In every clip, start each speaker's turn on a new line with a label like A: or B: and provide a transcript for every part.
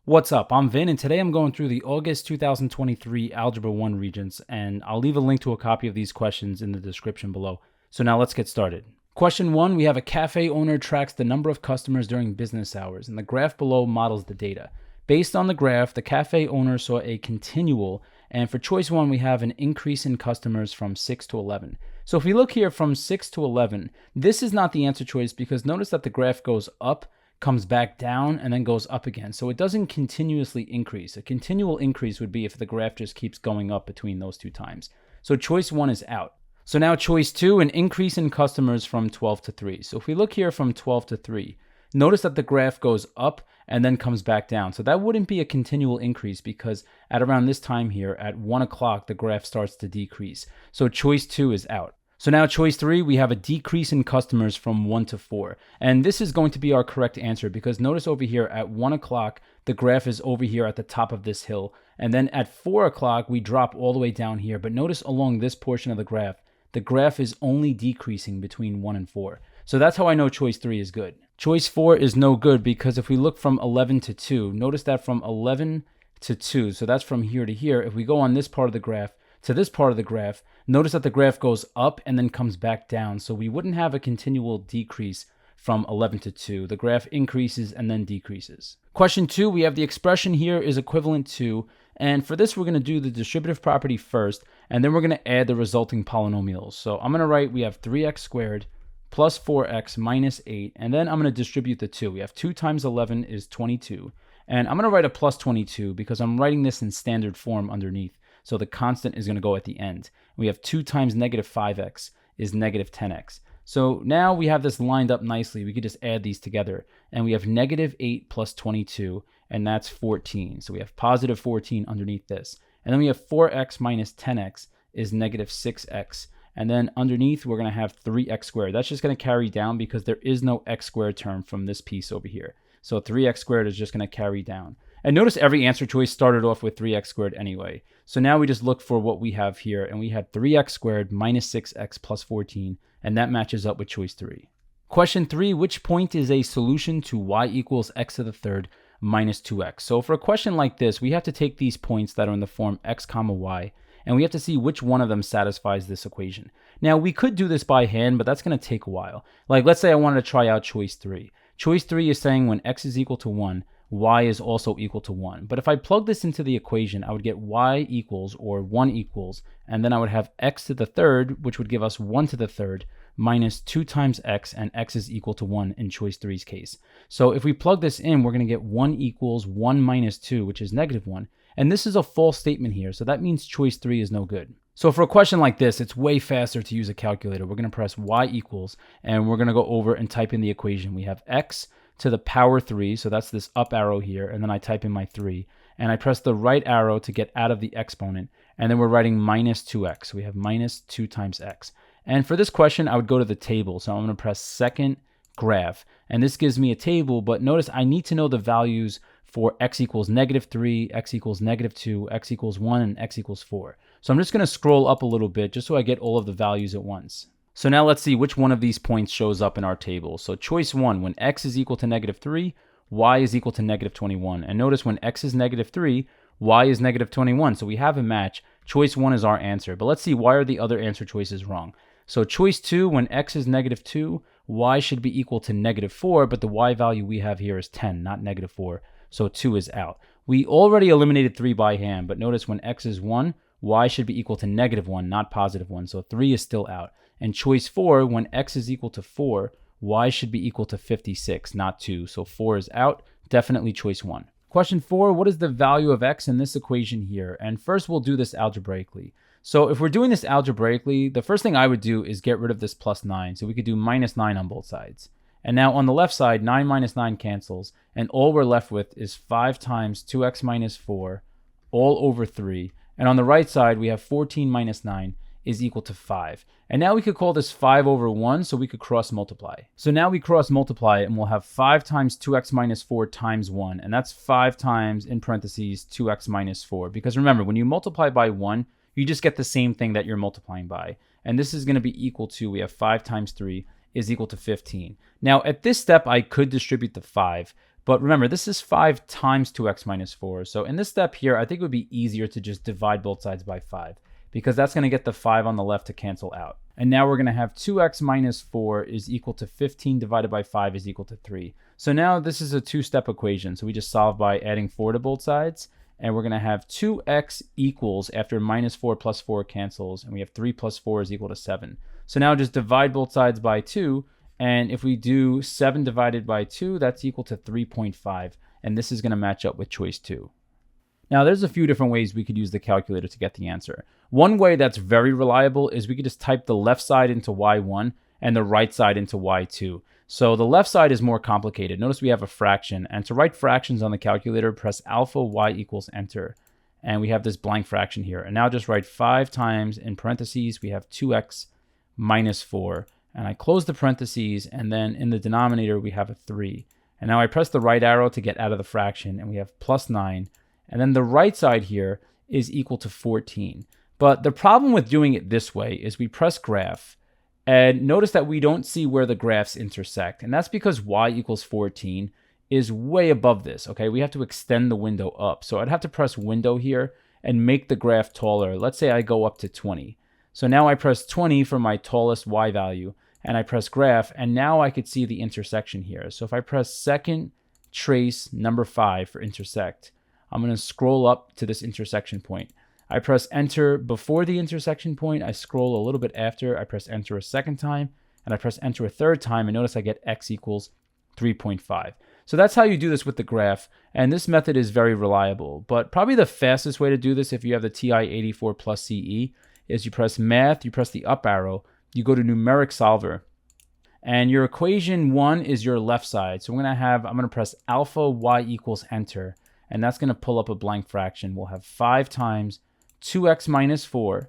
A: What's up? I'm Vin, and today I'm going through the August 2023 Algebra 1 Regents, and I'll leave a link to a copy of these questions in the description below. So now let's get started. Question 1, we have a cafe owner tracks the number of customers during business hours, and the graph below models the data. Based on the graph, the cafe owner saw a continual, and for choice 1, we have an increase in customers from 6 to 11. So if we look here from 6 to 11, this is not the answer choice because notice that the graph goes up, comes back down, and then goes up again. So it doesn't continuously increase. A continual increase would be if the graph just keeps going up between those two times. So choice 1 is out. So now choice 2, an increase in customers from 12 to 3. So if we look here from 12 to 3, notice that the graph goes up and then comes back down. So that wouldn't be a continual increase because at around this time here, at 1 o'clock, the graph starts to decrease. So choice 2 is out. So now choice 3, we have a decrease in customers from 1 to 4. And this is going to be our correct answer because notice over here at 1 o'clock, the graph is over here at the top of this hill. And then at 4 o'clock, we drop all the way down here. But notice along this portion of the graph is only decreasing between 1 and 4. So that's how I know choice 3 is good. Choice 4 is no good because if we look from 11 to 2, notice that from 11 to 2, so that's from here to here, if we go on this part of the graph to this part of the graph, notice that the graph goes up and then comes back down. So we wouldn't have a continual decrease from 11 to 2. The graph increases and then decreases. Question 2, we have the expression here is equivalent to, and for this we're going to do the distributive property first, and then we're going to add the resulting polynomials. So I'm going to write we have 3x squared plus 4x minus 8, and then I'm going to distribute the 2. We have 2 times 11 is 22, and I'm going to write a plus 22 because I'm writing this in standard form underneath. So the constant is going to go at the end. We have 2 times negative 5x is negative 10x. So now we have this lined up nicely. We could just add these together. And we have negative 8 plus 22, and that's 14. So we have positive 14 underneath this. And then we have 4x minus 10x is negative 6x. And then underneath, we're going to have 3x squared. That's just going to carry down because there is no x squared term from this piece over here. So 3x squared is just going to carry down. And notice every answer choice started off with 3x squared anyway. So now we just look for what we have here, and we had 3x squared minus 6x plus 14, and that matches up with choice 3. Question 3, which point is a solution to y equals x to the third minus 2x? So for a question like this, we have to take these points that are in the form x comma y, and we have to see which one of them satisfies this equation. Now, we could do this by hand, but that's going to take a while. Like, let's say I wanted to try out choice 3. Choice 3 is saying when x is equal to 1, y is also equal to 1. But if I plug this into the equation, I would get y equals, or 1 equals, and then I would have x to the third, which would give us 1 to the third, minus 2 times x, and x is equal to 1 in choice 3's case. So if we plug this in, we're going to get 1 equals 1 minus 2, which is negative 1. And this is a false statement here, so that means choice 3 is no good. So for a question like this, it's way faster to use a calculator. We're going to press y equals, and we're going to go over and type in the equation. We have x to the power 3, so that's this up arrow here, and then I type in my 3, and I press the right arrow to get out of the exponent, and then we're writing minus 2x. We have minus 2 times x. And for this question, I would go to the table, so I'm going to press second graph, and this gives me a table, but notice I need to know the values for x equals negative 3, x equals negative 2, x equals 1, and x equals 4. So I'm just going to scroll up a little bit just so I get all of the values at once. So now let's see which one of these points shows up in our table. So choice 1, when x is equal to negative 3, y is equal to negative 21. And notice when x is negative 3, y is negative 21. So we have a match. Choice 1 is our answer. But let's see, why are the other answer choices wrong? So choice 2, when x is negative 2, y should be equal to negative 4, but the y value we have here is 10, not negative 4. So 2 is out. We already eliminated 3 by hand, but notice when x is 1, y should be equal to negative 1, not positive 1. So 3 is still out. And choice 4, when x is equal to 4, y should be equal to 56, not 2. So 4 is out, definitely choice 1. Question 4, what is the value of x in this equation here? And first we'll do this algebraically. So if we're doing this algebraically, the first thing I would do is get rid of this plus 9. So we could do minus 9 on both sides. And now on the left side, 9 minus 9 cancels, and all we're left with is 5 times 2x minus 4 all over 3. And on the right side, we have 14 minus 9 is equal to 5. And now we could call this 5 over 1, so we could cross multiply. So now we cross multiply, and we'll have 5 times 2x minus 4 times 1, and that's 5 times, in parentheses, 2x minus 4. Because remember, when you multiply by 1, you just get the same thing that you're multiplying by. And this is going to be equal to, we have 5 times 3 is equal to 15. Now, at this step, I could distribute the 5, But remember, this is 5 times 2x minus 4. So in this step here, I think it would be easier to just divide both sides by 5, because that's going to get the 5 on the left to cancel out. And now we're going to have 2x minus 4 is equal to 15 divided by 5 is equal to 3. So now this is a two-step equation. So we just solve by adding 4 to both sides. And we're going to have 2x equals, after minus 4 plus 4 cancels, and we have 3 plus 4 is equal to 7. So now just divide both sides by 2. And if we do 7 divided by 2, that's equal to 3.5. And this is going to match up with choice 2. Now, there's a few different ways we could use the calculator to get the answer. One way that's very reliable is we could just type the left side into y1 and the right side into y2. So the left side is more complicated. Notice we have a fraction. And to write fractions on the calculator, press alpha y equals enter. And we have this blank fraction here. And now just write 5 times, in parentheses, we have 2x minus 4. And I close the parentheses, and then in the denominator, we have a 3. And now I press the right arrow to get out of the fraction, and we have plus 9. And then the right side here is equal to 14. But the problem with doing it this way is we press graph, and notice that we don't see where the graphs intersect. And that's because y equals 14 is way above this, okay? We have to extend the window up. So I'd have to press window here and make the graph taller. Let's say I go up to 20. So now I press 20 for my tallest y value, and I press graph, and now I could see the intersection here. So if I press second trace number 5 for intersect, I'm going to scroll up to this intersection point. I press enter before the intersection point. I scroll a little bit after. I press enter a second time, and I press enter a third time, and notice I get x equals 3.5. So that's how you do this with the graph, and this method is very reliable. But probably the fastest way to do this if you have the TI-84 plus CE is you press math, you press the up arrow, you go to numeric solver, and your equation 1 is your left side. So I'm going to press alpha y equals enter, and that's going to pull up a blank fraction. We'll have 5 times 2x minus 4,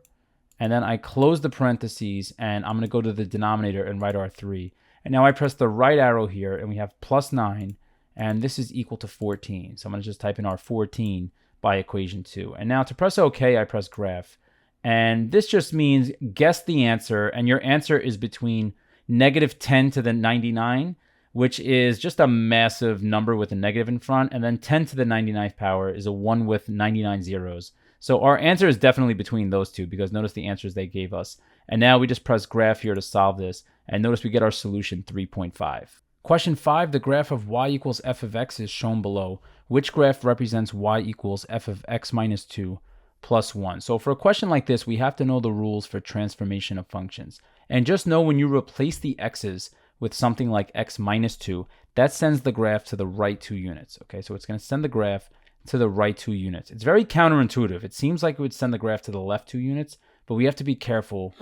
A: and then I close the parentheses, and I'm going to go to the denominator and write our 3. And now I press the right arrow here, and we have plus 9, and this is equal to 14. So I'm going to just type in our 14 by equation 2. And now to press OK, I press graph. And this just means guess the answer, and your answer is between negative 10 to the 99, which is just a massive number with a negative in front, and then 10 to the 99th power is a 1 with 99 zeros. So our answer is definitely between those two, because notice the answers they gave us. And now we just press graph here to solve this, and notice we get our solution 3.5. Question 5, the graph of y equals f of x is shown below. Which graph represents y equals f of x minus 2 plus 1? So for a question like this, we have to know the rules for transformation of functions. And just know when you replace the x's with something like x minus 2, that sends the graph to the right 2 units. Okay, so it's going to send the graph to the right 2 units. It's very counterintuitive. It seems like it would send the graph to the left 2 units, but we have to be careful.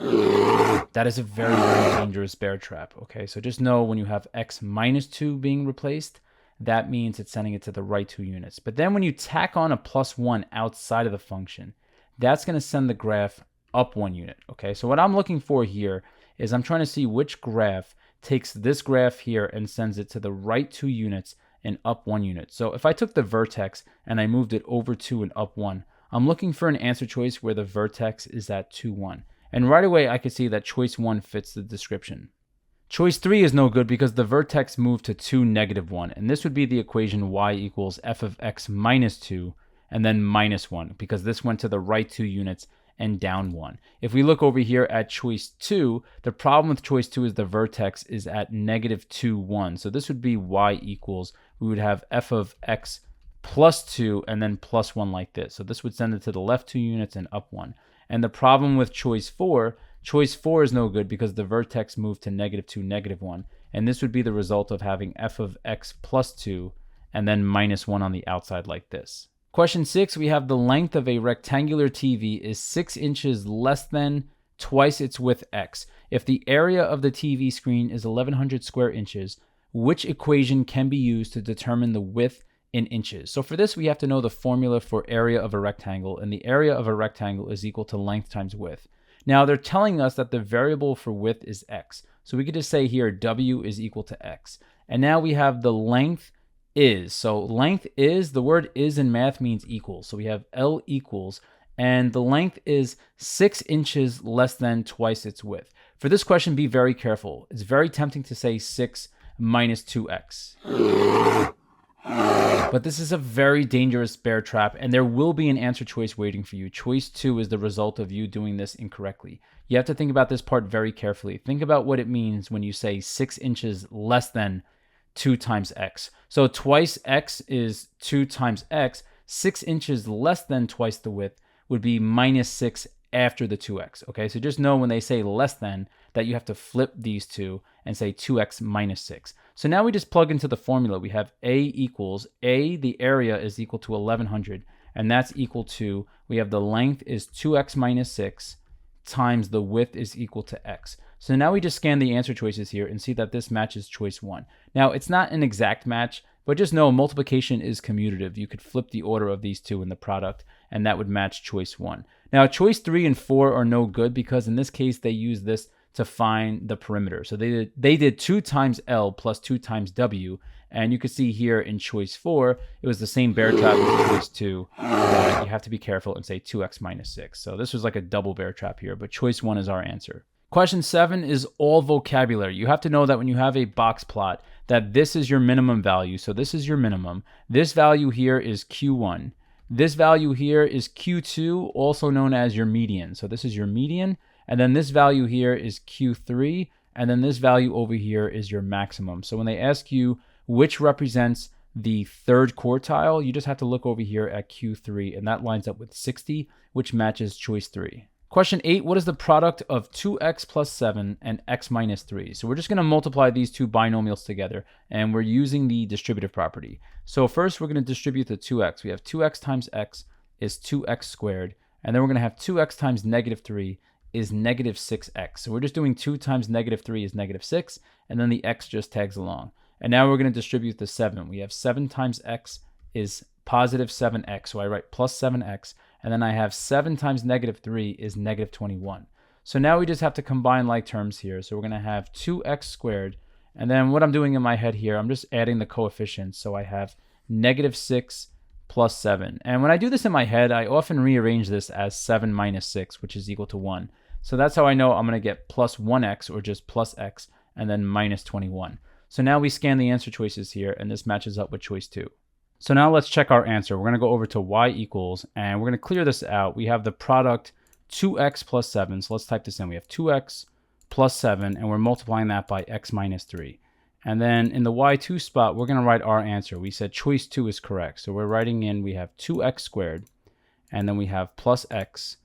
A: That is a very, very dangerous bear trap. Okay, so just know when you have x minus 2 being replaced, that means it's sending it to the right 2 units. But then when you tack on a plus 1 outside of the function, that's going to send the graph up 1 unit. Okay, so what I'm looking for here is I'm trying to see which graph takes this graph here and sends it to the right 2 units and up 1 unit. So if I took the vertex and I moved it over 2 and up 1, I'm looking for an answer choice where the vertex is at 2, 1. And right away I can see that choice 1 fits the description. Choice 3 is no good because the vertex moved to 2, negative 1. And this would be the equation y equals f of x minus 2 and then minus 1, because this went to the right 2 units and down 1. If we look over here at choice 2, the problem with choice 2 is the vertex is at negative 2, 1. So this would be y equals, we would have f of x plus 2 and then plus 1 like this. So this would send it to the left 2 units and up 1. And the problem with choice 4 is no good because the vertex moved to negative 2, negative 1. And this would be the result of having f of x plus 2 and then minus 1 on the outside like this. Question 6, we have the length of a rectangular TV is 6 inches less than twice its width x. If the area of the TV screen is 1100 square inches, which equation can be used to determine the width in inches? So for this, we have to know the formula for area of a rectangle, and the area of a rectangle is equal to length times width. Now they're telling us that the variable for width is x. So we could just say here w is equal to x. And now we have the length is. So length is, the word is in math means equals. So we have L equals, and the length is 6 inches less than twice its width. For this question, be very careful. It's very tempting to say 6 minus 2x. But this is a very dangerous bear trap, and there will be an answer choice waiting for you. Choice 2 is the result of you doing this incorrectly. You have to think about this part very carefully. Think about what it means when you say 6 inches less than 2 times x. So twice x is 2 times x. 6 inches less than twice the width would be minus 6 after the 2x. Okay, so just know when they say less than that you have to flip these two and say 2x minus 6. So now we just plug into the formula. We have a equals a, the area is equal to 1100, and that's equal to, we have the length is 2x minus 6 times the width is equal to x. So now we just scan the answer choices here and see that this matches choice 1. Now it's not an exact match, but just know multiplication is commutative. You could flip the order of these two in the product, and that would match choice 1. Now choice 3 and 4 are no good because in this case they use this to find the perimeter. So they did 2 times L plus 2 times W, and you can see here in choice 4, it was the same bear trap as choice 2. You have to be careful and say 2x minus 6. So this was like a double bear trap here, but choice 1 is our answer. Question 7 is all vocabulary. You have to know that when you have a box plot, that this is your minimum value. So this is your minimum. This value here is Q1. This value here is Q2, also known as your median. So this is your median. And then this value here is Q3. And then this value over here is your maximum. So when they ask you which represents the third quartile, you just have to look over here at Q3. And that lines up with 60, which matches choice 3. Question 8, what is the product of 2x plus 7 and x minus 3? So we're just going to multiply these two binomials together, and we're using the distributive property. So first we're going to distribute the 2x. We have 2x times x is 2x squared, and then we're going to have 2x times negative 3 is negative 6x. So we're just doing 2 times negative 3 is negative 6, and then the x just tags along. And now we're going to distribute the 7. We have 7 times x is positive 7x, so I write plus 7x, and then I have 7 times negative 3 is negative 21. So now we just have to combine like terms here. So we're going to have 2x squared, and then what I'm doing in my head here, I'm just adding the coefficients. So I have negative 6 plus 7. And when I do this in my head, I often rearrange this as 7 minus 6, which is equal to 1. So that's how I know I'm going to get plus 1x, or just plus x, and then minus 21. So now we scan the answer choices here, and this matches up with choice 2. So now let's check our answer. We're going to go over to y equals, and we're going to clear this out. We have the product 2x plus 7. So let's type this in. We have 2x plus 7, and we're multiplying that by x minus 3. And then in the y2 spot, we're going to write our answer. We said choice 2 is correct. So we're writing in, we have 2x squared, and then we have plus x,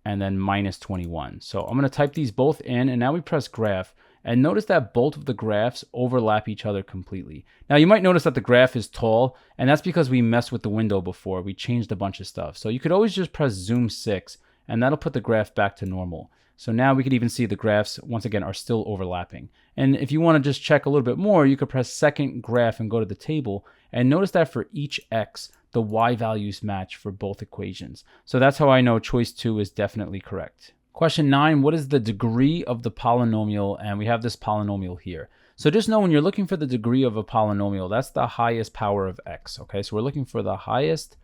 A: and then minus 21. So I'm going to type these both in, and now we press graph. And notice that both of the graphs overlap each other completely. Now you might notice that the graph is tall, and that's because we messed with the window before. We changed a bunch of stuff. So you could always just press zoom 6, and that'll put the graph back to normal. So now we can even see the graphs, once again, are still overlapping. And if you want to just check a little bit more, you could press second graph and go to the table. And notice that for each x, the y values match for both equations. So that's how I know choice 2 is definitely correct. Question 9, what is the degree of the polynomial? And we have this polynomial here. So just know when you're looking for the degree of a polynomial, that's the highest power of x, okay? So we're looking for the highest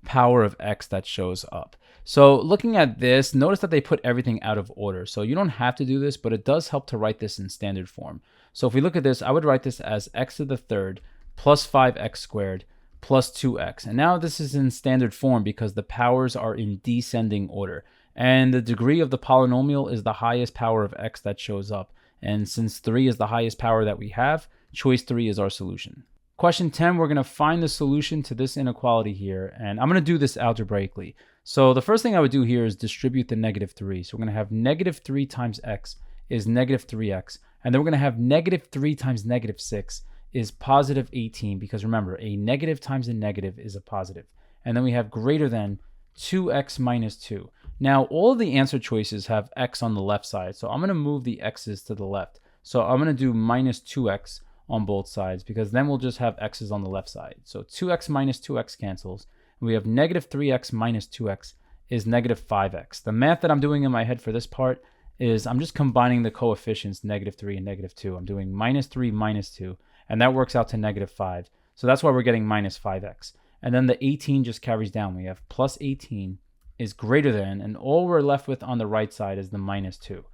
A: power of x that shows up. So looking at this, notice that they put everything out of order. So you don't have to do this, but it does help to write this in standard form. So if we look at this, I would write this as x to the third plus 5x squared plus 2x. And now this is in standard form because the powers are in descending order. And the degree of the polynomial is the highest power of x that shows up. And since 3 is the highest power that we have, choice 3 is our solution. Question 10, we're going to find the solution to this inequality here. And I'm going to do this algebraically. So the first thing I would do here is distribute the negative 3. So we're going to have negative 3 times x is negative 3x. And then we're going to have negative 3 times negative 6 is positive 18. Because remember, a negative times a negative is a positive. And then we have greater than 2x minus 2. Now, all of the answer choices have x on the left side, so I'm going to move the x's to the left. So I'm going to do minus 2x on both sides, because then we'll just have x's on the left side. So 2x minus 2x cancels, and we have negative 3x minus 2x is negative 5x. The math that I'm doing in my head for this part is I'm just combining the coefficients negative 3 and negative 2. I'm doing minus 3 minus 2, and that works out to negative 5. So that's why we're getting minus 5x. And then the 18 just carries down. We have plus 18 is greater than, and all we're left with on the right side is the minus 2.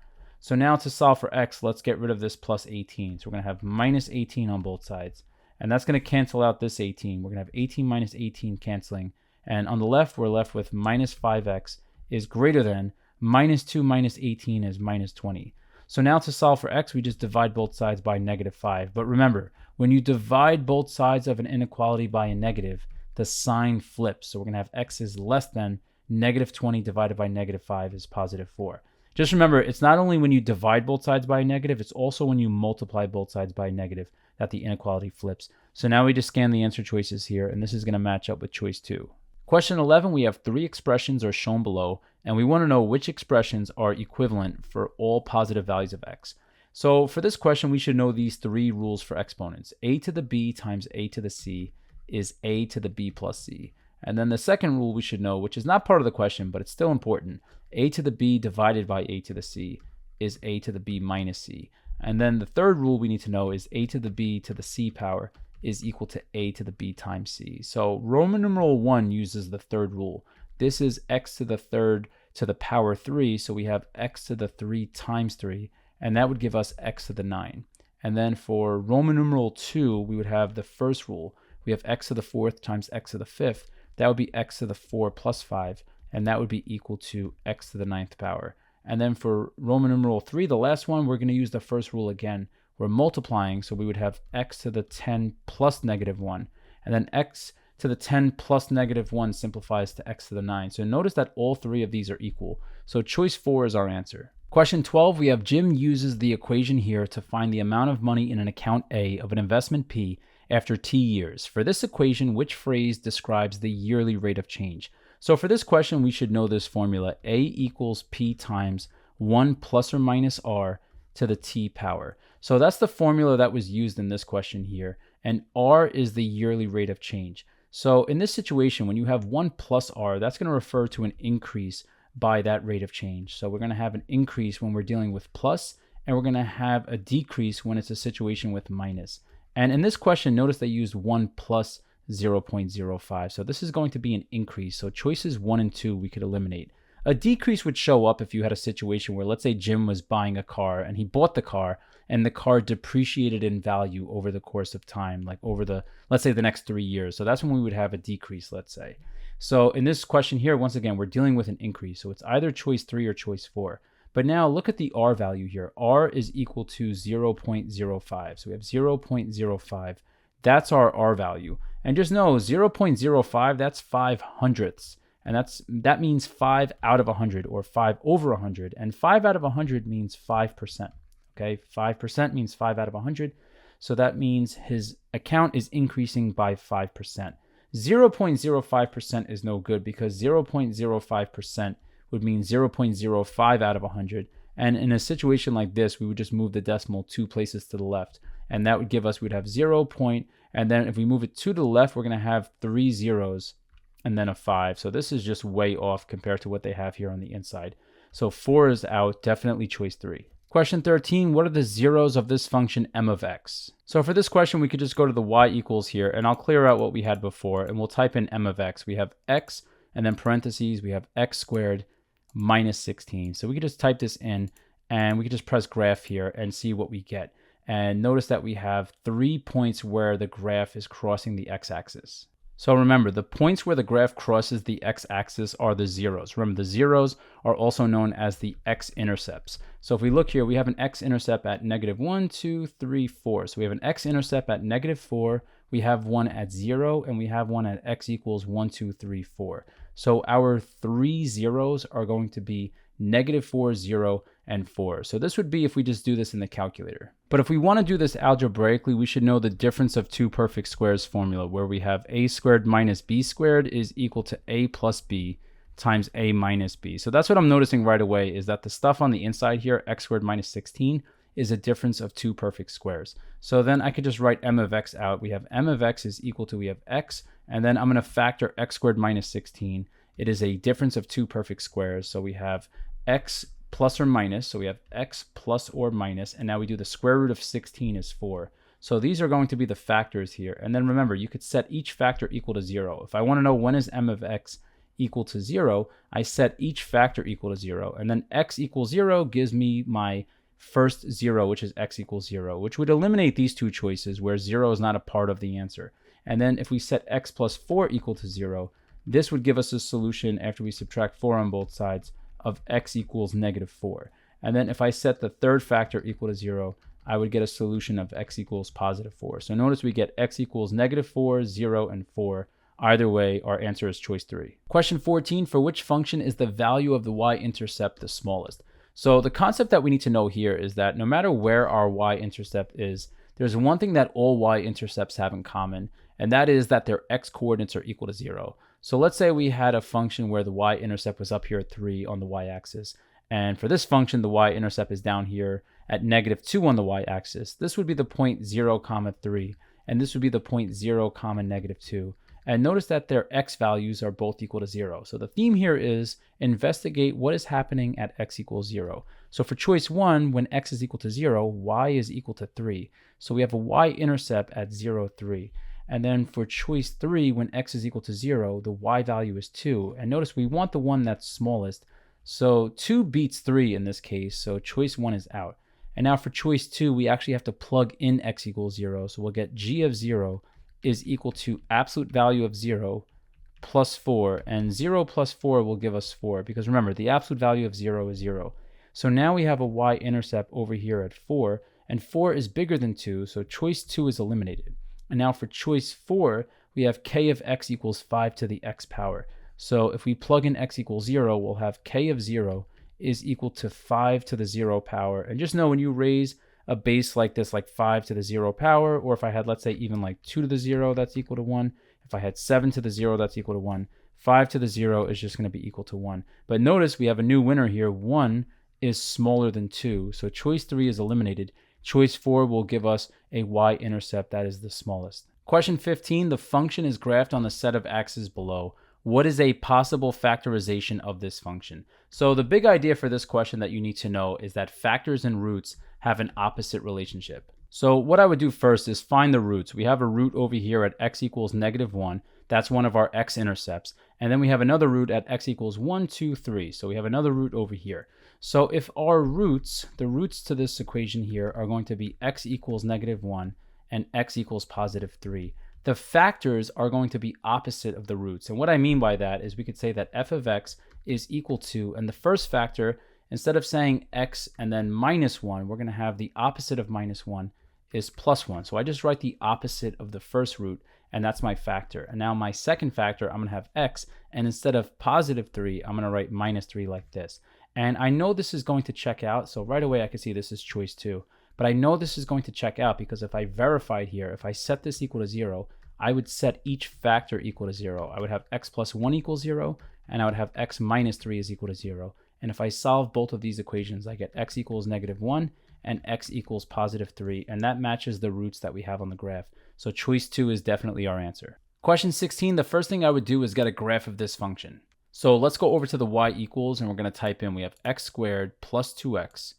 A: So now to solve for x, let's get rid of this plus 18. So we're going to have minus 18 on both sides. and that's going to cancel out this 18. We're going to have 18 minus 18 canceling, and on the left, we're left with minus 5x is greater than minus 2 minus 18 is minus 20. So now to solve for x, we just divide both sides by negative 5. But remember, when you divide both sides of an inequality by a negative, the sign flips. So we're going to have x is less than negative 20 divided by negative 5 is positive 4. Just remember, it's not only when you divide both sides by a negative, it's also when you multiply both sides by a negative that the inequality flips. So now we just scan the answer choices here, and this is going to match up with choice 2. Question 11, we have 3 expressions are shown below, and we want to know which expressions are equivalent for all positive values of x. So for this question, we should know these 3 rules for exponents. A to the b times a to the c is a to the b plus c. And then the second rule we should know, which is not part of the question, but it's still important, a to the b divided by a to the c is a to the b minus c. And then the third rule we need to know is a to the b to the c power is equal to a to the b times c. So Roman numeral 1 uses the third rule. This is x to the third to the power 3, so we have x to the 3 times 3, and that would give us x to the 9. And then for Roman numeral 2, we would have the first rule. We have x to the 4th times x to the 5th. That would be x to the 4 plus 5, and that would be equal to x to the 9th power. And then for Roman numeral 3, the last one, we're going to use the first rule again. We're multiplying, so we would have x to the 10 plus negative 1. And then x to the 10 plus negative 1 simplifies to x to the 9. So notice that all 3 of these are equal. So choice 4 is our answer. Question 12, we have Jim uses the equation here to find the amount of money in an account A of an investment P after T years. For this equation, which phrase describes the yearly rate of change? So for this question, we should know this formula. A equals P times 1 plus or minus R to the T power. So that's the formula that was used in this question here. And R is the yearly rate of change. So in this situation, when you have 1 plus R, that's going to refer to an increase by that rate of change. So we're going to have an increase when we're dealing with plus, and we're going to have a decrease when it's a situation with minus. And in this question, notice they used 1 plus 0.05. So this is going to be an increase. So choices 1 and 2 we could eliminate. A decrease would show up if you had a situation where, let's say Jim was buying a car and he bought the car and the car depreciated in value over the course of time, like over the, let's say the next 3 years. So that's when we would have a decrease, let's say. So in this question here, once again, we're dealing with an increase. So it's either choice 3 or choice 4. But now look at the R value here. R is equal to 0.05. So we have 0.05. That's our R value. And just know 0.05, that's 5 hundredths. And that means 5 out of 100 or 5 over 100. And 5 out of 100 means 5%. Okay, 5% means 5 out of 100. So that means his account is increasing by 5%. 0.05% is no good because 0.05% would mean 0.05 out of 100. And in a situation like this, we would just move the decimal 2 places to the left. And that would give us, we'd have 0. And then if we move it 2 to the left, we're going to have 3 zeros and then a 5. So this is just way off compared to what they have here on the inside. So 4 is out, definitely choice 3. Question 13, what are the zeros of this function m of x? So for this question, we could just go to the y equals here, and I'll clear out what we had before, and we'll type in m of x. We have x, and then parentheses, we have x squared minus 16. So we could just type this in, and we could just press graph here and see what we get. And notice that we have 3 points where the graph is crossing the x-axis. So remember, the points where the graph crosses the x-axis are the zeros. Remember, the zeros are also known as the x-intercepts. So if we look here, we have an x-intercept at negative 1, 2, 3, 4. So we have an x-intercept at negative 4, we have one at 0, and we have one at x equals 1, 2, 3, 4. So our 3 zeros are going to be negative 4, 0, and 4. So this would be if we just do this in the calculator. But if we want to do this algebraically, we should know the difference of two perfect squares formula, where we have a squared minus b squared is equal to a plus b times a minus b. So that's what I'm noticing right away, is that the stuff on the inside here, x squared minus 16, is a difference of two perfect squares. So then I could just write m of x out. We have m of x is equal to, we have x, and then I'm going to factor x squared minus 16. It is a difference of two perfect squares. So we have x plus or minus, so we have x plus or minus, and now we do the square root of 16 is 4. So these are going to be the factors here. And then remember, you could set each factor equal to 0. If I want to know when is m of x equal to 0, I set each factor equal to 0. And then x equals 0 gives me my first 0, which is x equals 0, which would eliminate these two choices where 0 is not a part of the answer. And then if we set x plus 4 equal to 0, this would give us a solution after we subtract 4 on both sides of x equals negative 4. And then if I set the third factor equal to 0, I would get a solution of x equals positive 4. So notice we get x equals negative 4, 0, and 4. Either way, our answer is choice 3. Question 14, for which function is the value of the y-intercept the smallest? So the concept that we need to know here is that no matter where our y-intercept is, there's one thing that all y-intercepts have in common, and that is that their x-coordinates are equal to 0. So let's say we had a function where the y-intercept was up here at 3 on the y-axis. And for this function, the y-intercept is down here at negative 2 on the y-axis. This would be the point 0, 3, and this would be the point 0, negative 2. And notice that their x values are both equal to 0. So the theme here is investigate what is happening at x equals 0. So for choice 1, when x is equal to 0, y is equal to 3. So we have a y-intercept at 0, 3. And then for choice 3, when x is equal to 0, the y value is 2. And notice we want the one that's smallest. So 2 beats 3 in this case, so choice 1 is out. And now for choice 2, we actually have to plug in x equals 0. So we'll get g of 0 is equal to absolute value of 0 plus 4. And 0 plus 4 will give us 4, because remember, the absolute value of 0 is 0. So now we have a y-intercept over here at 4, and 4 is bigger than 2, so choice 2 is eliminated. And now for choice 4, we have k of x equals 5 to the x power. So if we plug in x equals 0, we'll have k of 0 is equal to 5 to the 0 power. And just know when you raise a base like this, like 5 to the 0 power, or if I had, let's say, even like 2 to the 0, that's equal to 1. If I had 7 to the 0, that's equal to 1. 5 to the 0 is just going to be equal to 1. But notice we have a new winner here. 1 is smaller than 2. So choice 3 is eliminated. Choice 4 will give us a y-intercept that is the smallest. Question 15, the function is graphed on the set of axes below. What is a possible factorization of this function? So the big idea for this question that you need to know is that factors and roots have an opposite relationship. So what I would do first is find the roots. We have a root over here at x equals negative 1. That's one of our x-intercepts. And then we have another root at x equals 1, 2, 3. So we have another root over here. So if our roots, the roots to this equation here are going to be x equals negative 1 and x equals positive 3. The factors are going to be opposite of the roots. And what I mean by that is we could say that f of x is equal to, and the first factor, instead of saying x and then minus 1, we're going to have the opposite of minus 1 is plus 1. So I just write the opposite of the first root, and that's my factor. And now my second factor, I'm going to have x, and instead of positive 3, I'm going to write minus 3 like this. And I know this is going to check out, so right away I can see this is choice 2. But I know this is going to check out because if I verified here, if I set this equal to 0, I would set each factor equal to 0. I would have x plus 1 equals 0, and I would have x minus 3 is equal to 0. And if I solve both of these equations, I get x equals negative 1 and x equals positive 3, and that matches the roots that we have on the graph. So choice 2 is definitely our answer. Question 16, the first thing I would do is get a graph of this function. So let's go over to the y equals, and we're going to type in, we have x squared plus 2x,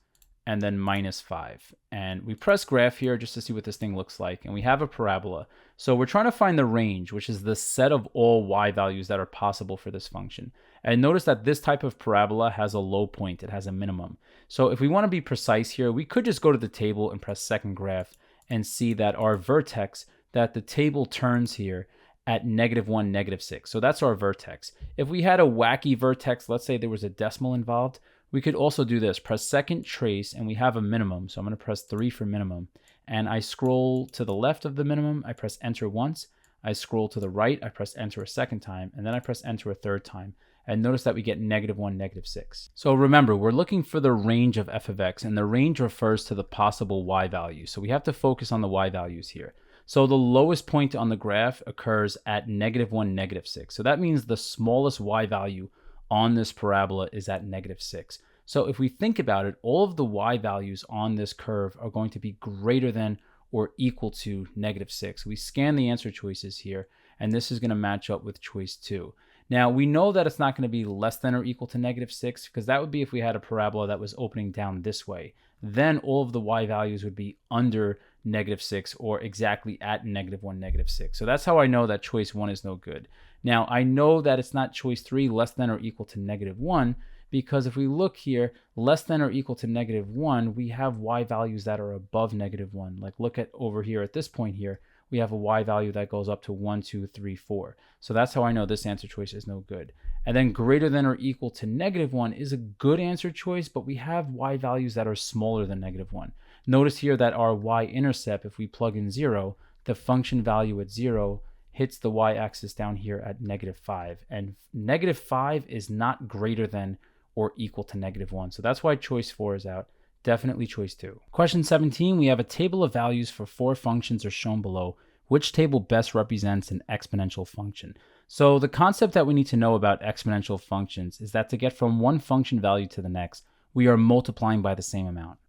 A: and then minus 5. And we press graph here just to see what this thing looks like. And we have a parabola. So we're trying to find the range, which is the set of all y values that are possible for this function. And notice that this type of parabola has a low point. It has a minimum. So if we want to be precise here, we could just go to the table and press second graph and see that our vertex, that the table turns here at negative 1, negative 6. So that's our vertex. If we had a wacky vertex, let's say there was a decimal involved, we could also do this, press second trace, and we have a minimum. So I'm going to press 3 for minimum. And I scroll to the left of the minimum, I press enter once. I scroll to the right, I press enter a second time, and then I press enter a third time. And notice that we get negative 1, negative 6. So remember, we're looking for the range of f of x, and the range refers to the possible y values. So we have to focus on the y values here. So the lowest point on the graph occurs at negative 1, negative 6. So that means the smallest y value on this parabola is at negative 6. So if we think about it, all of the y values on this curve are going to be greater than or equal to negative 6. We scan the answer choices here, and this is going to match up with choice 2. Now, we know that it's not going to be less than or equal to negative 6, because that would be if we had a parabola that was opening down this way. Then all of the y values would be under negative 6 or exactly at negative 1, negative 6. So that's how I know that choice 1 is no good. Now, I know that it's not choice 3 less than or equal to negative 1 because if we look here, less than or equal to -1, we have y values that are above -1. Like look at over here at this point here, we have a y value that goes up to 1, 2, 3, 4. So that's how I know this answer choice is no good. And then greater than or equal to -1 is a good answer choice, but we have y values that are smaller than -1. Notice here that our y-intercept, if we plug in 0, the function value at 0 hits the y-axis down here at -5. And -5 is not greater than or equal to -1. So that's why choice 4 is out. Definitely choice 2. Question 17, we have a table of values for 4 functions are shown below. Which table best represents an exponential function? So the concept that we need to know about exponential functions is that to get from one function value to the next, we are multiplying by the same amount.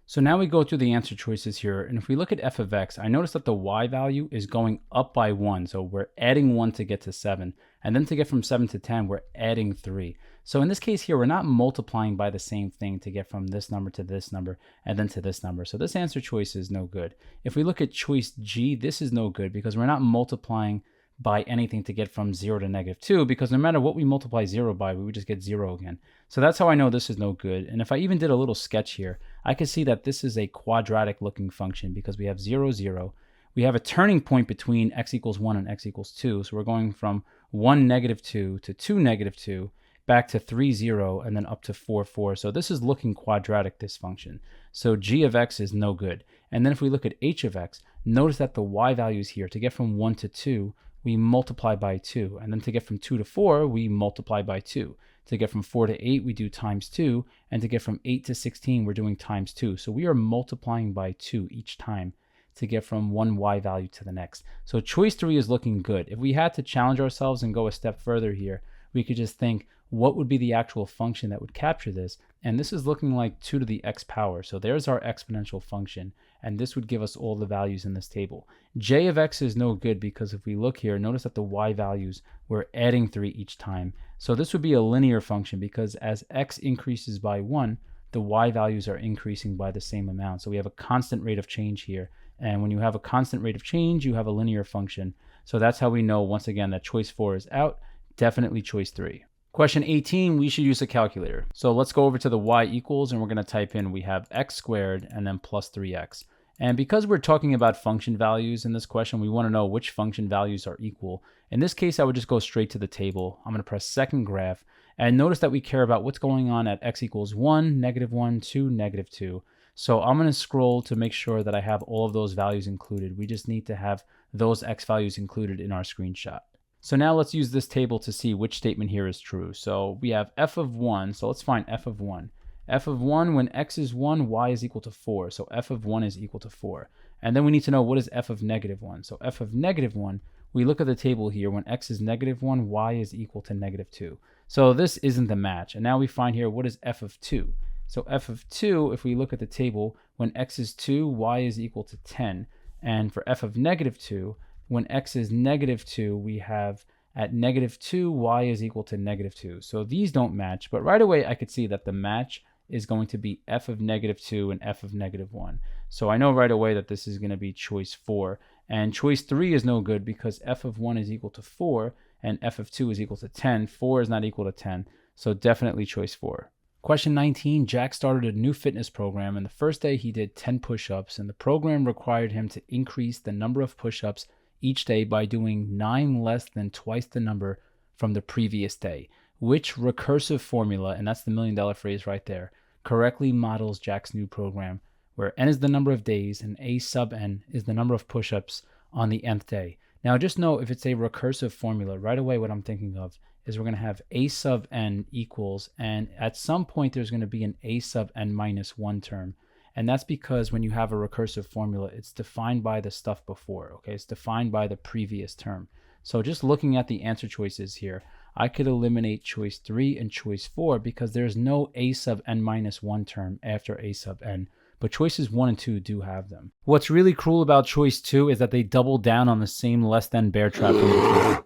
A: So now we go through the answer choices here, and if we look at f of x, I notice that the y value is going up by 1, so we're adding 1 to get to 7, and then to get from 7 to 10, we're adding 3. So in this case here, we're not multiplying by the same thing to get from this number to this number, and then to this number. So this answer choice is no good. If we look at choice G, this is no good because we're not multiplying by anything to get from 0 to -2, because no matter what we multiply 0 by, we would just get 0 again. So that's how I know this is no good. And if I even did a little sketch here, I could see that this is a quadratic looking function because we have 0, 0. We have a turning point between x equals 1 and x equals 2. So we're going from 1, -2 to 2, -2, back to 3, 0, and then up to 4, 4. So this is looking quadratic, this function. So g of x is no good. And then if we look at h of x, notice that the y values here, to get from 1 to 2, we multiply by 2. And then to get from 2 to 4, we multiply by 2. To get from 4 to 8, we do times 2. And to get from 8 to 16, we're doing times 2. So we are multiplying by 2 each time to get from one y value to the next. So choice 3 is looking good. If we had to challenge ourselves and go a step further here, we could just think, what would be the actual function that would capture this? And this is looking like 2 to the x power. So there's our exponential function. And this would give us all the values in this table. J of x is no good because if we look here, notice that the y values, we're adding 3 each time. So this would be a linear function because as x increases by 1, the y values are increasing by the same amount. So we have a constant rate of change here. And when you have a constant rate of change, you have a linear function. So that's how we know, once again, that choice 4 is out. Definitely choice 3. Question 18, we should use a calculator. So let's go over to the y equals, and we're going to type in, we have x squared and then plus 3x. And because we're talking about function values in this question, we want to know which function values are equal. In this case, I would just go straight to the table. I'm going to press second graph, and notice that we care about what's going on at x equals 1, -1, 2, -2. So I'm going to scroll to make sure that I have all of those values included. We just need to have those x values included in our screenshot. So now let's use this table to see which statement here is true. So we have f of 1, so let's find f of 1. F of 1, when x is 1, y is equal to 4. So f of 1 is equal to 4. And then we need to know what is f of -1. So f of -1, we look at the table here. When x is -1, y is equal to -2. So this isn't the match. And now we find here, what is f of 2? So f of 2, if we look at the table, when x is 2, y is equal to 10. And for f of -2, when x is -2, we have at -2, y is equal to -2. So these don't match, but right away I could see that the match is going to be f of -2 and f of -1. So I know right away that this is going to be choice 4. And choice 3 is no good because f of 1 is equal to 4 and f of 2 is equal to 10. 4 is not equal to 10, so definitely choice 4. Question 19, Jack started a new fitness program, and the first day he did 10 push-ups, and the program required him to increase the number of push-ups each day by doing 9 less than twice the number from the previous day. Which recursive formula, and that's the $1 million phrase right there, correctly models Jack's new program, where n is the number of days and a sub n is the number of push-ups on the nth day. Now just know, if it's a recursive formula, right away what I'm thinking of is we're going to have a sub n equals, and at some point there's going to be an a sub n minus 1 term. And that's because when you have a recursive formula, it's defined by the stuff before, okay? It's defined by the previous term. So just looking at the answer choices here, I could eliminate choice 3 and choice 4 because there's no a sub n minus 1 term after a sub n. But choices 1 and 2 do have them. What's really cruel about choice 2 is that they double down on the same less than bear trap from before.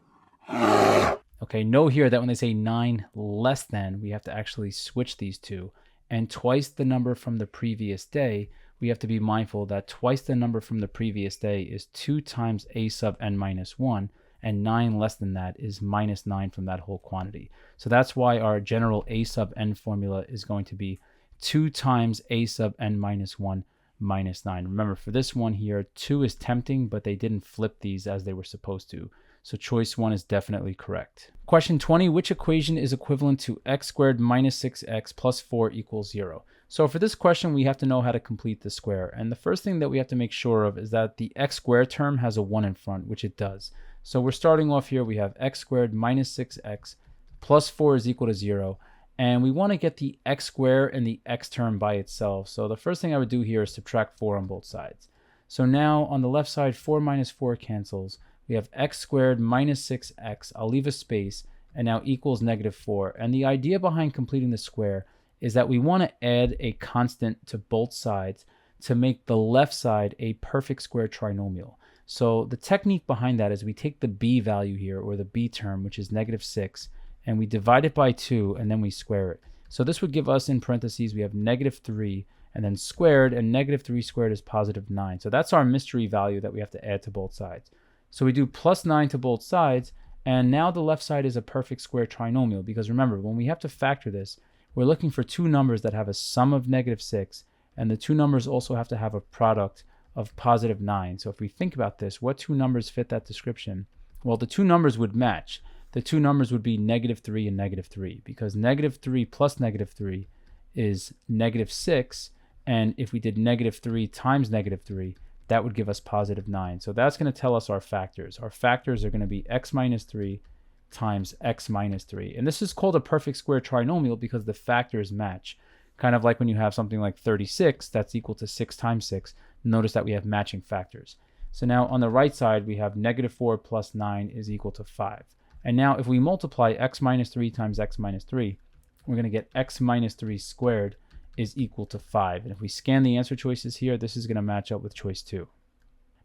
A: Okay, know here that when they say 9 less than, we have to actually switch these two. And twice the number from the previous day, we have to be mindful that twice the number from the previous day is 2 times a sub n minus 1. and 9 less than that is minus 9 from that whole quantity. So that's why our general a sub n formula is going to be 2 times a sub n minus 1 minus 9. Remember, for this one here, 2 is tempting, but they didn't flip these as they were supposed to. So choice 1 is definitely correct. Question 20, which equation is equivalent to x squared minus 6x plus 4 equals 0? So for this question, we have to know how to complete the square. And the first thing that we have to make sure of is that the x squared term has a 1 in front, which it does. So we're starting off here, we have x squared minus 6x plus 4 is equal to 0. And we want to get the x squared and the x term by itself. So the first thing I would do here is subtract 4 on both sides. So now on the left side, 4 minus 4 cancels. We have x squared minus 6x. I'll leave a space, and now equals negative 4. And the idea behind completing the square is that we want to add a constant to both sides to make the left side a perfect square trinomial. So the technique behind that is we take the b value here, or the b term, which is negative 6, and we divide it by 2, and then we square it. So this would give us, in parentheses, we have negative 3, and then squared, and negative 3 squared is positive 9. So that's our mystery value that we have to add to both sides. So we do plus 9 to both sides, and now the left side is a perfect square trinomial, because remember, when we have to factor this, we're looking for two numbers that have a sum of negative 6, and the two numbers also have to have a product of positive 9. So if we think about this, what two numbers fit that description? Well, the two numbers would match. The two numbers would be negative 3 and negative 3, because negative 3 plus negative 3 is negative 6, and if we did negative 3 times negative 3, that would give us positive 9. So that's going to tell us our factors. Our factors are going to be x minus 3 times x minus 3. And this is called a perfect square trinomial because the factors match. Kind of like when you have something like 36 that's equal to 6 times 6. Notice that we have matching factors. So now on the right side, we have negative 4 plus 9 is equal to 5. And now if we multiply x minus 3 times x minus 3, we're going to get x minus 3 squared is equal to 5. And if we scan the answer choices here, this is going to match up with choice 2.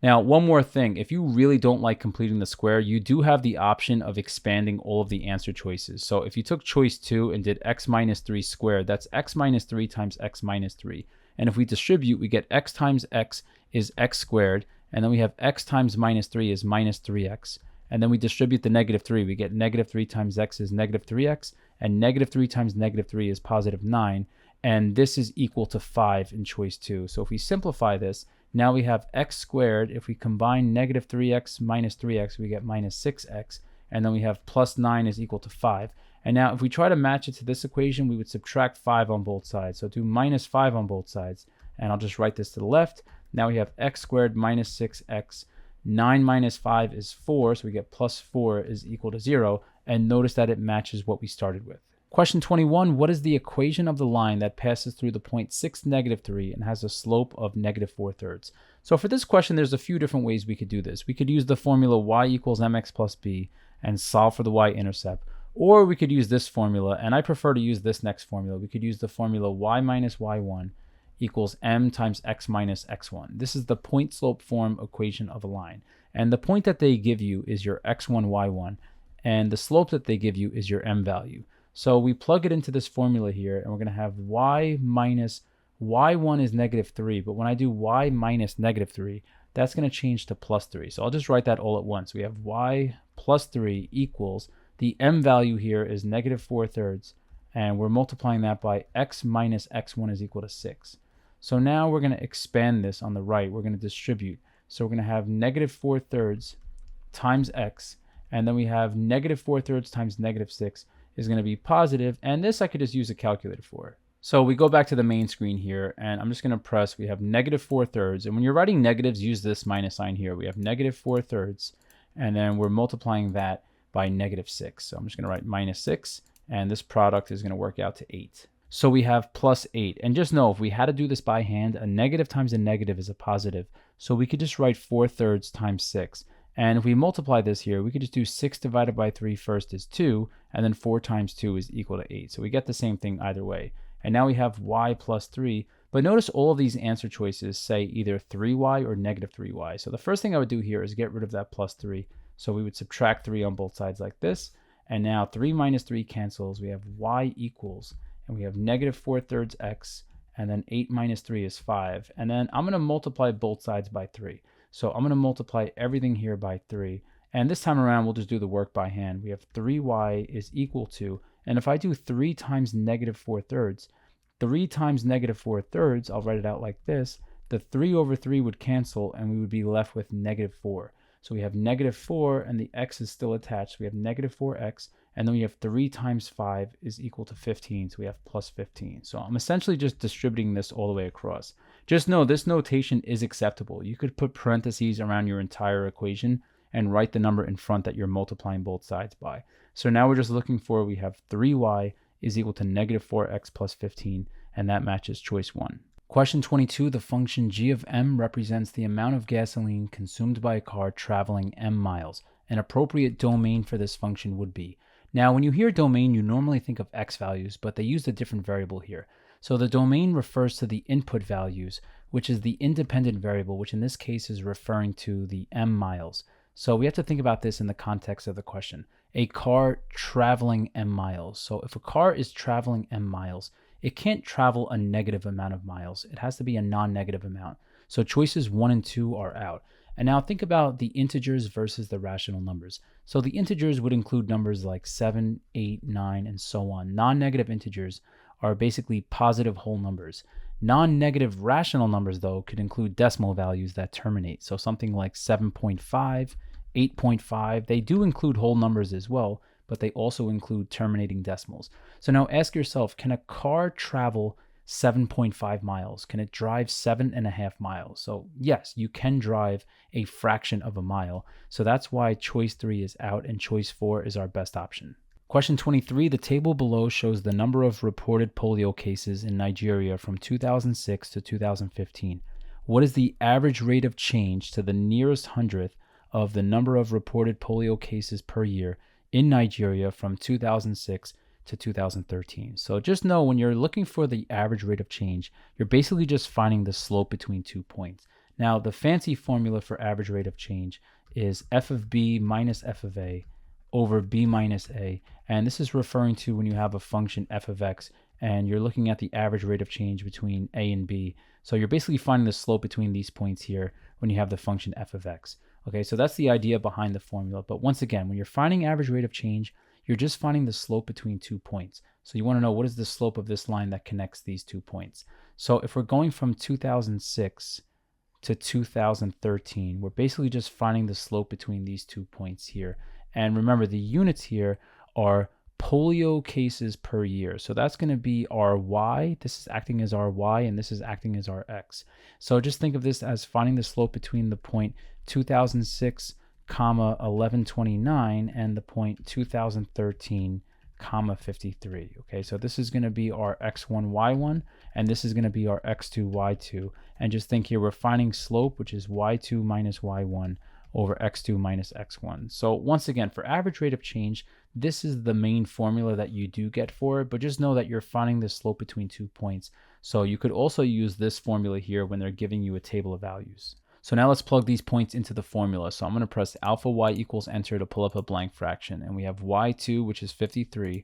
A: Now, one more thing. If you really don't like completing the square, you do have the option of expanding all of the answer choices. So if you took choice 2 and did x minus 3 squared, that's x minus 3 times x minus 3. And if we distribute, we get x times x is x squared. And then we have x times minus 3 is minus 3x. And then we distribute the negative 3. We get negative 3 times x is negative 3x. And negative 3 times negative 3 is positive 9. And this is equal to 5 in choice 2. So if we simplify this, now we have x squared. If we combine negative 3x minus 3x, we get minus 6x. And then we have plus 9 is equal to 5. And now if we try to match it to this equation, we would subtract 5 on both sides. So do minus 5 on both sides. And I'll just write this to the left. Now we have x squared minus 6x. 9 minus 5 is 4, so we get plus 4 is equal to 0. And notice that it matches what we started with. Question 21, what is the equation of the line that passes through the point 6, negative 3 and has a slope of negative 4/3? So for this question, there's a few different ways we could do this. We could use the formula y equals mx plus b and solve for the y-intercept. Or we could use this formula, and I prefer to use this next formula. We could use the formula y minus y1 equals m times x minus x1. This is the point slope form equation of a line. And the point that they give you is your x1, y1, and the slope that they give you is your m value. So we plug it into this formula here, and we're going to have y minus y1 is negative 3, but when I do y minus negative 3, that's going to change to plus 3. So I'll just write that all at once. We have y plus 3 equals, the m value here is negative 4/3, and we're multiplying that by x minus x1 is equal to 6. So now we're going to expand this on the right. We're going to distribute. So we're going to have negative 4/3 times x, and then we have negative 4/3 times negative 6 is going to be positive, and this I could just use a calculator for. So we go back to the main screen here, and I'm just going to press, we have negative 4/3, and when you're writing negatives, use this minus sign here. We have negative 4/3, and then we're multiplying that by negative 6. So I'm just going to write minus 6, and this product is going to work out to 8. So we have plus 8, and just know if we had to do this by hand, a negative times a negative is a positive. So we could just write 4/3 times 6. And if we multiply this here, we could just do 6 divided by 3 first is 2, and then 4 times 2 is equal to 8. So we get the same thing either way. And now we have y plus 3, but notice all of these answer choices say either 3y or negative 3y. So the first thing I would do here is get rid of that plus 3. So we would subtract 3 on both sides like this. And now 3 minus 3 cancels. We have y equals, and we have negative 4/3 x, and then 8 minus 3 is 5. And then I'm going to multiply both sides by 3. So I'm going to multiply everything here by 3, And this time around, we'll just do the work by hand. We have 3y is equal to, and if I do 3 times negative 4/3, 3 times negative 4/3, I'll write it out like this. The 3 over 3 would cancel, and we would be left with negative 4. So we have negative 4, and the x is still attached. So we have negative 4x, and then we have 3 times 5 is equal to 15. So we have plus 15. So I'm essentially just distributing this all the way across. Just know this notation is acceptable. You could put parentheses around your entire equation and write the number in front that you're multiplying both sides by. So now we're just looking for, we have 3y is equal to negative 4x plus 15, and that matches choice 1. Question 22, the function g of m represents the amount of gasoline consumed by a car traveling m miles. An appropriate domain for this function would be. Now, when you hear domain, you normally think of x values, but they used a different variable here. So the domain refers to the input values, which is the independent variable, which in this case is referring to the m miles. So we have to think about this in the context of the question. A car traveling m miles. So if a car is traveling m miles, it can't travel a negative amount of miles. It has to be a non-negative amount. So choices 1 and 2 are out. And now think about the integers versus the rational numbers. So the integers would include numbers like 7, 8, 9, and so on. Non-negative integers are basically positive whole numbers. Non-negative rational numbers, though, could include decimal values that terminate. So something like 7.5, 8.5, they do include whole numbers as well, but they also include terminating decimals. So now ask yourself, can a car travel 7.5 miles? Can it drive 7.5 miles? So yes, you can drive a fraction of a mile. So that's why choice 3 is out and choice 4 is our best option. Question 23, the table below shows the number of reported polio cases in Nigeria from 2006 to 2015. What is the average rate of change to the nearest hundredth of the number of reported polio cases per year in Nigeria from 2006 to 2013? So just know when you're looking for the average rate of change, you're basically just finding the slope between 2 points. Now, the fancy formula for average rate of change is f of b minus f of a over b minus a, and this is referring to when you have a function f of x and you're looking at the average rate of change between a and b. So you're basically finding the slope between these points here when you have the function f of x. Okay, so that's the idea behind the formula. But once again, when you're finding average rate of change, you're just finding the slope between 2 points. So you want to know, what is the slope of this line that connects these 2 points? So if we're going from 2006 to 2013, we're basically just finding the slope between these 2 points here. And remember, the units here are polio cases per year. So that's going to be our y. This is acting as our y, and this is acting as our x. So just think of this as finding the slope between the point 2006, 1129 and the point 2013, 53. Okay, so this is going to be our x1, y1, and this is going to be our x2, y2. And just think here, we're finding slope, which is y2 minus y1 over x2 minus x1. So once again, for average rate of change, this is the main formula that you do get for it, but just know that you're finding the slope between 2 points. So you could also use this formula here when they're giving you a table of values. So now let's plug these points into the formula. So I'm going to press alpha y equals enter to pull up a blank fraction. And we have y2, which is 53,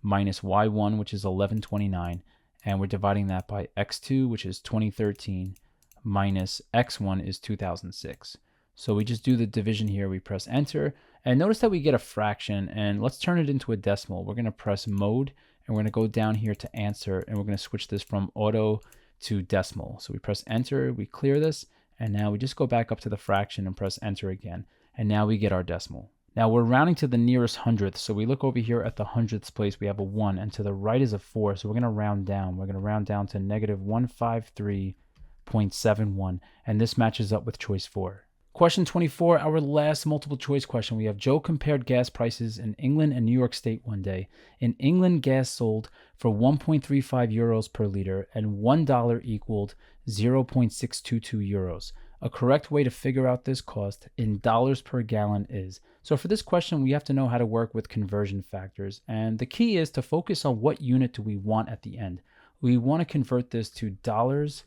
A: minus y1, which is 1129. And we're dividing that by x2, which is 2013, minus x1 is 2006. So we just do the division here. We press enter. And notice that we get a fraction. And let's turn it into a decimal. We're going to press mode. And we're going to go down here to answer. And we're going to switch this from auto to decimal. So we press enter. We clear this. And now we just go back up to the fraction and press enter again. And now we get our decimal. Now we're rounding to the nearest hundredth. So we look over here at the hundredths place, we have a 1. And to the right is a 4. So we're going to round down. We're going to round down to negative 153.71. And this matches up with choice 4. Question 24, our last multiple choice question. We have Joe compared gas prices in England and New York State one day. In England, gas sold for 1.35 euros per liter and $1 equaled 0.622 euros. A correct way to figure out this cost in dollars per gallon is. So for this question, we have to know how to work with conversion factors. And the key is to focus on what unit do we want at the end. We want to convert this to dollars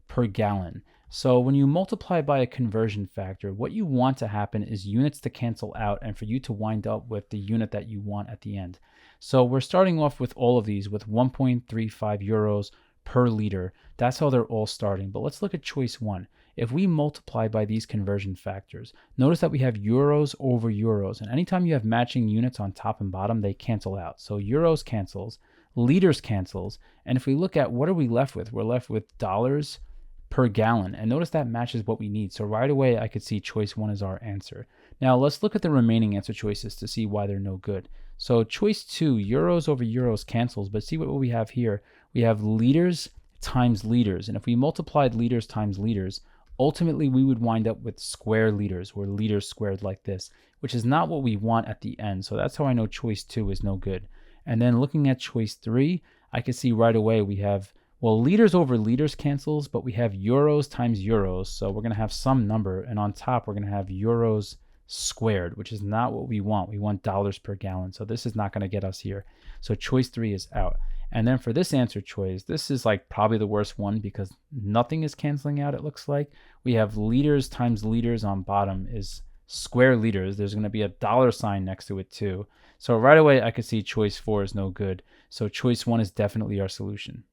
A: per gallon. So when you multiply by a conversion factor, what you want to happen is units to cancel out and for you to wind up with the unit that you want at the end. So we're starting off with all of these with 1.35 euros per liter. That's how they're all starting. But let's look at choice 1. if we multiply by these conversion factors, notice that we have euros over euros. And anytime you have matching units on top and bottom, they cancel out. So euros cancels, liters cancels. And if we look at what are we left with? We're left with dollars per gallon. And notice that matches what we need. So right away, I could see choice 1 is our answer. Now let's look at the remaining answer choices to see why they're no good. So choice 2, euros over euros cancels, but see what we have here. We have liters times liters. And if we multiplied liters times liters, ultimately we would wind up with square liters, or liters squared like this, which is not what we want at the end. So that's how I know choice 2 is no good. And then looking at choice 3, I can see right away we have, well, liters over liters cancels, but we have euros times euros. So we're going to have some number, and on top we're going to have euros squared, which is not what we want. We want dollars per gallon. So this is not going to get us here. So choice 3 is out. And then for this answer choice, this is like probably the worst one because nothing is canceling out, it looks like. We have liters times liters on bottom is square liters. There's going to be a dollar sign next to it too. So right away, I could see choice 4 is no good. So choice 1 is definitely our solution.